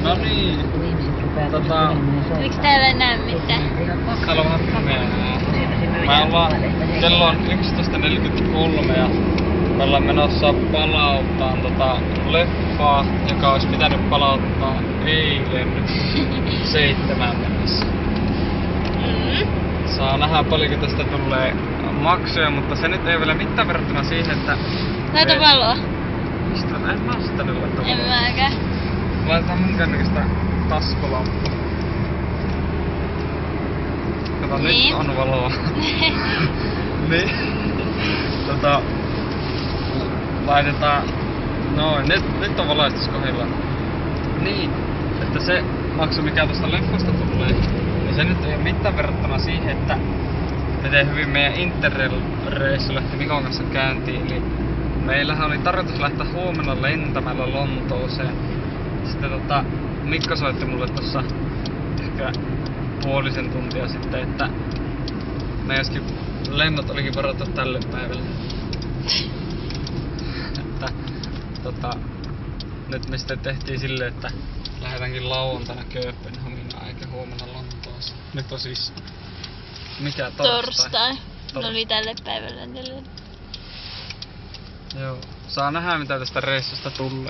No niin. Miksi täällä ei näe mitään? Täällä on vähän pimeää. Kello on 11.43 ja me ollaan menossa palauttaan leffaa, joka olisi pitänyt palauttaa eilen 7 mennessä. Saa nähdä paljonko tästä tulee maksuja, mutta se nyt ei vielä mitään verrattuna siihen, että... Laita valoa. Mistä? En mä oo sitä nyt laittaa valoa. En mäkään. Laitetaan munkännöistä taskulampua. Kato, Niin. nyt on valoa. Niin. Laitetaan... Noin, nyt on valaistus kohdillaan. Niin, että se maksu mikä tuosta leffasta tulee, niin se nyt ei oo mitään verrattuna siihen, että miten hyvin meidän Interrail-reissu lähti Mikon kanssa käyntiin. Eli meillähän oli tarkoitus lähteä huomenna lentämällä Lontooseen. Sitten Mikko soitti mulle tossa ehkä puolisen tuntia sitten, että meidänkin lennot olikin varattu tälle päivälle. Että nyt me sitten tehtiin silleen, että lähdetäänkin lauantaina Kööpenhaminaan eikä huomenna Lontooseen. Nyt on siis mikä Torstai. No niin tälle päivälle. Joo. Saa nähdä mitä tästä reissusta tulee.